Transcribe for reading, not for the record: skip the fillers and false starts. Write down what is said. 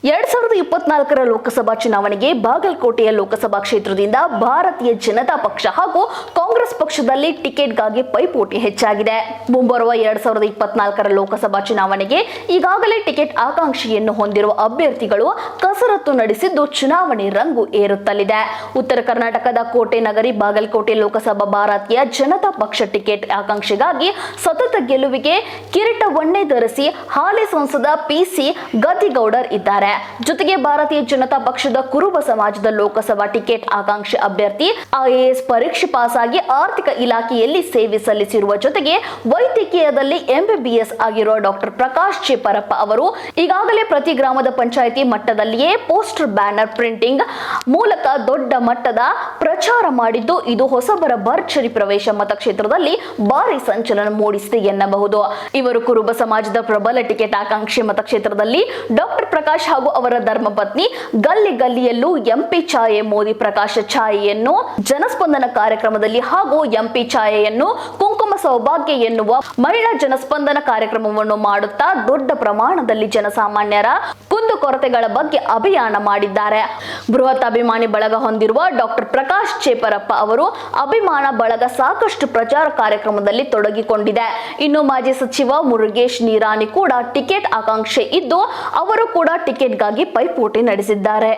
2024 ಲೋಕಸಭಾ ಚುನಾವಣೆಗೆ ಬಾಗಲಕೋಟೆಯ ಲೋಕಸಭಾ ಕ್ಷೇತ್ರದಿಂದ ಭಾರತೀಯ ಜನತಾ ಪಕ್ಷ ಹಾಗೂ ಕಾಂಗ್ರೆಸ್ ಪಕ್ಷದಲ್ಲಿ ಟಿಕೆಟ್ಗಾಗಿ ಪೈಪೋಟಿ ಹೆಚ್ಚಾಗಿದೆ. ಮುಂಬರುವ 2024 ಲೋಕಸಭಾ ಚುನಾವಣೆಗೆ ಈಗಾಗಲೇ ಟಿಕೆಟ್ ಆಕಾಂಕ್ಷೆಯನ್ನು ಹೊಂದಿರುವ ಅಭ್ಯರ್ಥಿಗಳು ಕಸರತ್ತು ನಡೆಸಿದ್ದು ಚುನಾವಣೆ ರಂಗು ಏರುತ್ತಲಿದೆ. ಉತ್ತರ ಕರ್ನಾಟಕದ ಕೋಟೆ ನಗರಿ ಬಾಗಲಕೋಟೆ ಲೋಕಸಭಾ ಭಾರತೀಯ ಜನತಾ ಪಕ್ಷ ಟಿಕೆಟ್ ಆಕಾಂಕ್ಷೆಗಾಗಿ ಸತತ ಗೆಲುವಿಗೆ ಕಿರೀಟವನ್ನೇ ಧರಿಸಿ ಹಾಲಿ ಸಂಸದ ಪಿಸಿ ಗದ್ದಿಗೌಡರ್ ಇದ್ದಾರೆ. ಜೊತೆಗೆ ಭಾರತೀಯ ಜನತಾ ಪಕ್ಷದ ಕುರುಬ ಸಮಾಜದ ಲೋಕಸಭಾ ಟಿಕೆಟ್ ಆಕಾಂಕ್ಷಿ ಅಭ್ಯರ್ಥಿ ಐಎಎಸ್ ಪರೀಕ್ಷೆ ಪಾಸ್ ಆಗಿ ಆರ್ಥಿಕ ಇಲಾಖೆಯಲ್ಲಿ ಸೇವೆ ಸಲ್ಲಿಸಿರುವ ಜೊತೆಗೆ ವೈದ್ಯಕೀಯದಲ್ಲಿ ಎಂಬಿಬಿಎಸ್ ಆಗಿರುವ ಡಾಕ್ಟರ್ ಪ್ರಕಾಶ್ ಚೇಪರಪ್ಪ ಅವರು ಈಗಾಗಲೇ ಪ್ರತಿ ಗ್ರಾಮದ ಪಂಚಾಯಿತಿ ಮಟ್ಟದಲ್ಲಿಯೇ ಪೋಸ್ಟರ್ ಬ್ಯಾನರ್ ಪ್ರಿಂಟಿಂಗ್ ಮೂಲಕ ದೊಡ್ಡ ಮಟ್ಟದ ಪ್ರಚಾರ ಮಾಡಿದ್ದು ಇದು ಹೊಸಬರ ಭರ್ಜರಿ ಪ್ರವೇಶ ಮತಕ್ಷೇತ್ರದಲ್ಲಿ ಭಾರಿ ಸಂಚಲನ ಮೂಡಿಸಿದೆ ಎನ್ನಬಹುದು. ಇವರು ಕುರುಬ ಸಮಾಜದ ಪ್ರಬಲ ಟಿಕೆಟ್ ಆಕಾಂಕ್ಷಿ ಮತಕ್ಷೇತ್ರದಲ್ಲಿ ಡಾಕ್ಟರ್ ಪ್ರಕಾಶ್ ಹಾಗೂ ಅವರ ಧರ್ಮಪತ್ನಿ ಗಲ್ಲಿ ಗಲ್ಲಿಯಲ್ಲೂ ಎಂಪಿ ಛಾಯೆ ಮೋದಿ ಪ್ರಕಾಶ ಛಾಯೆಯನ್ನು ಜನಸ್ಪಂದನ ಕಾರ್ಯಕ್ರಮದಲ್ಲಿ ಹಾಗೂ ಎಂಪಿ ಛಾಯೆಯನ್ನು ಕುಂಕುಮ ಸೌಭಾಗ್ಯ ಎನ್ನುವ ಮಹಿಳಾ ಜನಸ್ಪಂದನ ಕಾರ್ಯಕ್ರಮವನ್ನು ಮಾಡುತ್ತಾ ದೊಡ್ಡ ಪ್ರಮಾಣದಲ್ಲಿ ಜನಸಾಮಾನ್ಯರ ಕುಂದುಕೊರತೆಗಳ ಬಗ್ಗೆ ಅಭಿಯಾನ ಮಾಡಿದ್ದಾರೆ. ಬೃಹತ್ ಅಭಿಮಾನಿ ಬಳಗ ಹೊಂದಿರುವ ಡಾಕ್ಟರ್ ಪ್ರಕಾಶ್ ಚೇಪರಪ್ಪ ಅವರು ಅಭಿಮಾನ ಬಳಗ ಸಾಕಷ್ಟು ಪ್ರಚಾರ ಕಾರ್ಯಕ್ರಮದಲ್ಲಿ ತೊಡಗಿಕೊಂಡಿದೆ. ಇನ್ನು ಮಾಜಿ ಸಚಿವ ಮುರುಗೇಶ್ ನಿರಾಣಿ ಕೂಡ ಟಿಕೆಟ್ ಆಕಾಂಕ್ಷೆ ಇದ್ದು ಅವರು ಕೂಡ ಟಿಕೆಟ್ಗಾಗಿ ಪೈಪೋಟಿ ನಡೆಸಿದ್ದಾರೆ.